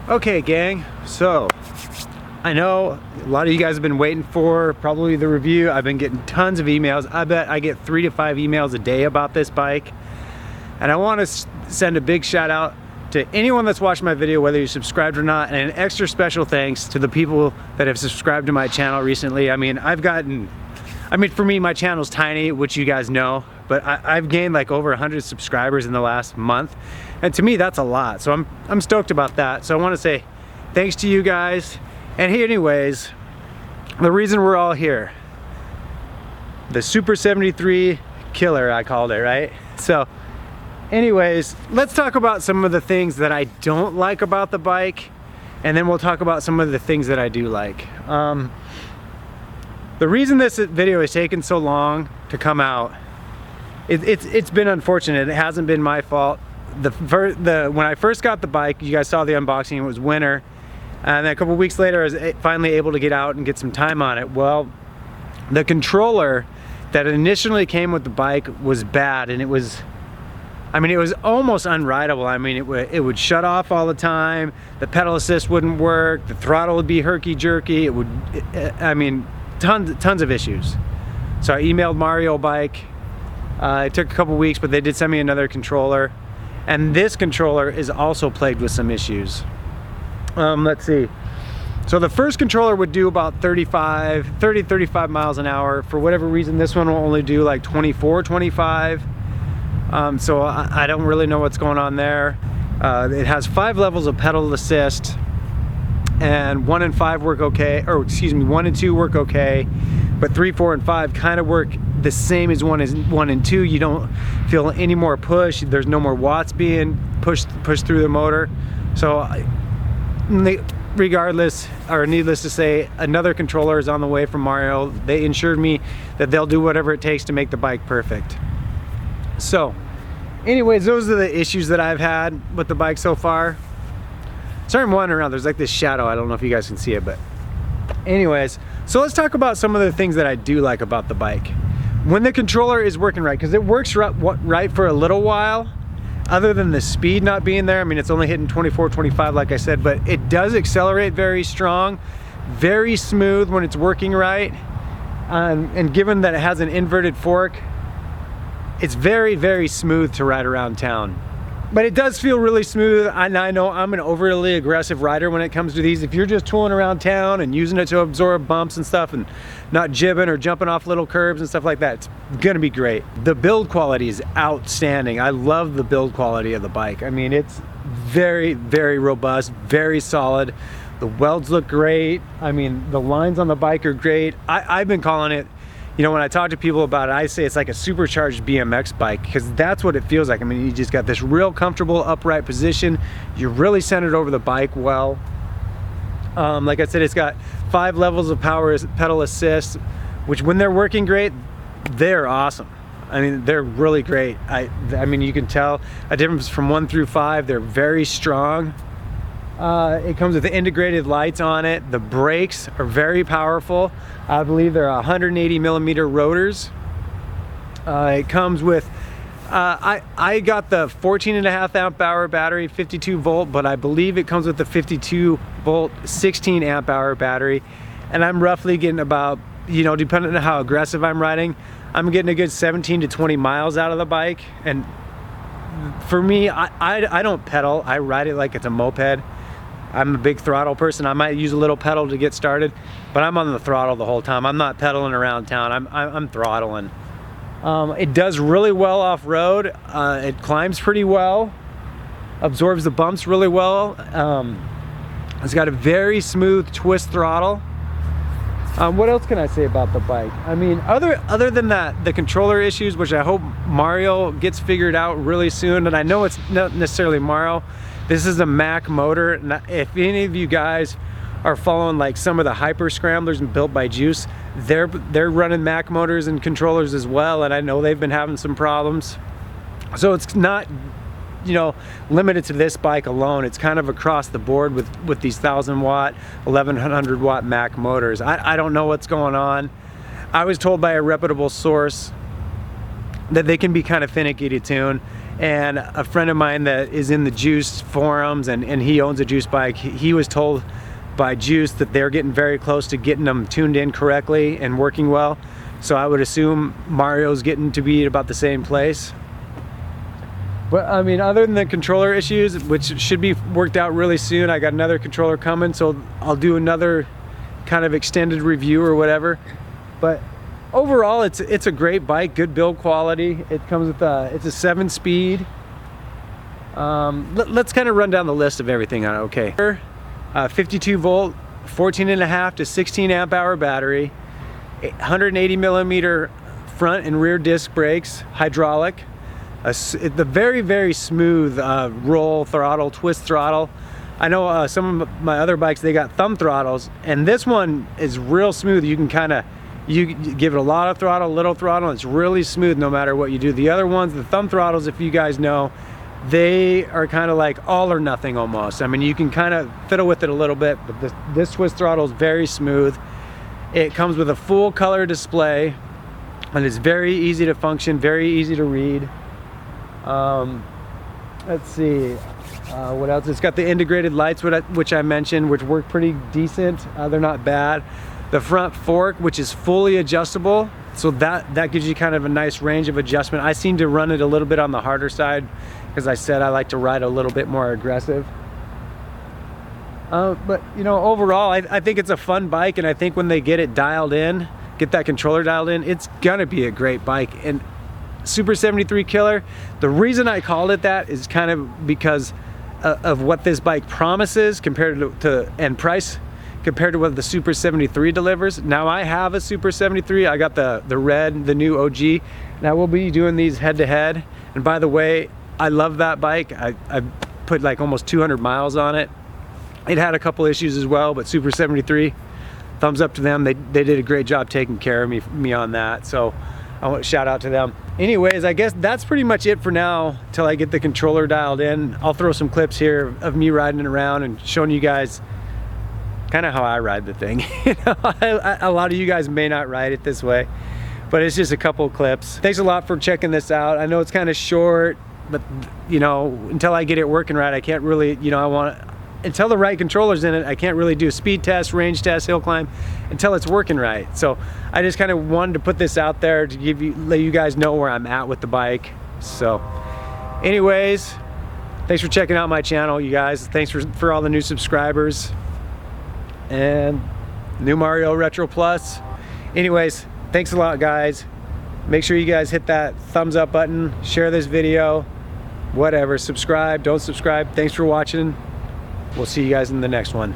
Okay, gang, so I know a lot of you guys have been waiting for probably the review. I've been getting tons of emails. I bet I get 3 to 5 emails a day about this bike. And I want to send a big shout out to anyone that's watched my video, whether you subscribed or not, and an extra special thanks to the people that have subscribed to my channel recently. I mean, for me, my channel's tiny, which you guys know, but I've gained like over 100 subscribers in the last month. And to me, that's a lot. So I'm stoked about that. So I want to say thanks to you guys. And hey, anyways, the reason we're all here, the Super 73 Killer, I called it, right? So anyways, let's talk about some of the things that I don't like about the bike, and then we'll talk about some of the things that I do like. The reason this video has taken so long to come out, it's been unfortunate. It hasn't been my fault. When I first got the bike, you guys saw the unboxing, it was winter, and then a couple weeks later I was finally able to get out and get some time on it. Well, the controller that initially came with the bike was bad, and it was almost unrideable. I mean, it would shut off all the time, the pedal assist wouldn't work, the throttle would be herky-jerky, tons of issues. So I emailed Mario Bike. It took a couple weeks, but they did send me another controller. And this controller is also plagued with some issues. Let's see. So the first controller would do about 30-35 miles an hour. For whatever reason, this one will only do like 24-25. So I don't really know what's going on there. It has 5 levels of pedal assist, and 1 and 5 work okay, or excuse me, 1 and 2 work okay, but 3, 4, and 5 kind of work the same as 1 and 2. You don't feel any more push. There's no more watts being pushed through the motor. So regardless, or needless to say, another controller is on the way from Mario. They assured me that they'll do whatever it takes to make the bike perfect. So anyways, those are the issues that I've had with the bike so far. Sorry, I'm wandering around. There's like this shadow. I don't know if you guys can see it, but anyways, so let's talk about some of the things that I do like about the bike. When the controller is working right, because it works right for a little while, other than the speed not being there. I mean, it's only hitting 24-25 like I said, but it does accelerate very strong, very smooth when it's working right. And given that it has an inverted fork, it's very, very smooth to ride around town. But it does feel really smooth. And I know I'm an overly aggressive rider when it comes to these. If you're just tooling around town and using it to absorb bumps and stuff and not jibbing or jumping off little curbs and stuff like that, it's gonna be great. The build quality is outstanding. I love the build quality of the bike. I mean, it's very, very robust, very solid. The welds look great. I mean, the lines on the bike are great. I've been calling it, you know, when I talk to people about it, I say it's like a supercharged BMX bike, because that's what it feels like. I mean, you just got this real comfortable upright position. You're really centered over the bike well. Like I said, it's got 5 levels of power pedal assist, which when they're working great, they're awesome. I mean, they're really great. I mean, you can tell a difference from 1 through 5. They're very strong. It comes with integrated lights on it. The brakes are very powerful. I believe they're 180 millimeter rotors. It comes with, I got the 14.5 amp hour battery, 52 volt, but I believe it comes with the 52 volt, 16 amp hour battery. And I'm roughly getting about, you know, depending on how aggressive I'm riding, I'm getting a good 17 to 20 miles out of the bike. And for me, I don't pedal. I ride it like it's a moped. I'm a big throttle person. I might use a little pedal to get started, but I'm on the throttle the whole time. I'm not pedaling around town. I'm throttling. It does really well off-road. It climbs pretty well, absorbs the bumps really well. It's got a very smooth twist throttle. What else can I say about the bike? I mean, other than that, the controller issues, which I hope Mario gets figured out really soon, and I know it's not necessarily Mario. This is a Mack motor, and if any of you guys are following like some of the hyper scramblers and built by Juice, they're running Mack motors and controllers as well, and I know they've been having some problems. So it's not, you know, limited to this bike alone. It's kind of across the board with these 1,000 watt, 1,100 watt Mack motors. I don't know what's going on. I was told by a reputable source that they can be kind of finicky to tune, and a friend of mine that is in the Juice forums and he owns a Juice bike, he was told by Juice that they're getting very close to getting them tuned in correctly and working well. So I would assume Mario's getting to be at about the same place. But I mean, other than the controller issues, which should be worked out really soon, I got another controller coming, so I'll do another kind of extended review or whatever. But overall, it's a great bike, good build quality. It comes with it's a 7-speed. Let's kind of run down the list of everything on it. Okay, 52 volt, 14.5 to 16 amp hour battery, 180 millimeter front and rear disc brakes, hydraulic. The very smooth roll throttle, twist throttle. I know some of my other bikes, they got thumb throttles, and this one is real smooth. You can you give it a lot of throttle, little throttle, it's really smooth no matter what you do. The other ones, the thumb throttles, if you guys know, they are kind of like all or nothing almost. I mean, you can kind of fiddle with it a little bit, but this twist throttle is very smooth. It comes with a full color display, and it's very easy to function, very easy to read. Let's see, what else? It's got the integrated lights, which I mentioned, which work pretty decent. They're not bad. The front fork, which is fully adjustable, so that gives you kind of a nice range of adjustment. I seem to run it a little bit on the harder side, because I said I like to ride a little bit more aggressive. But you know, overall, I think it's a fun bike, and I think when they get it dialed in, get that controller dialed in, it's gonna be a great bike. And Super 73 Killer, the reason I called it that is kind of because of what this bike promises compared to and price compared to what the Super 73 delivers. Now I have a Super 73, I got the red, the new OG. Now we'll be doing these head to head, and by the way, I love that bike. I put like almost 200 miles on it. It had a couple issues as well, but Super 73, thumbs up to them. They did a great job taking care of me on that, so I want to shout out to them. Anyways, I guess that's pretty much it for now till I get the controller dialed in. I'll throw some clips here of me riding it around and showing you guys kind of how I ride the thing. You know, a lot of you guys may not ride it this way, but it's just a couple of clips. Thanks a lot for checking this out. I know it's kind of short, but you know, until I get it working right, I can't really, you know, until the right controller's in it, I can't really do speed test, range test, hill climb until it's working right. So I just kind of wanted to put this out there to let you guys know where I'm at with the bike. So anyways, thanks for checking out my channel, you guys. Thanks for all the new subscribers and new Mario Retro Plus. Anyways, thanks a lot, guys. Make sure you guys hit that thumbs up button, share this video, whatever, subscribe, don't subscribe. Thanks for watching. We'll see you guys in the next one.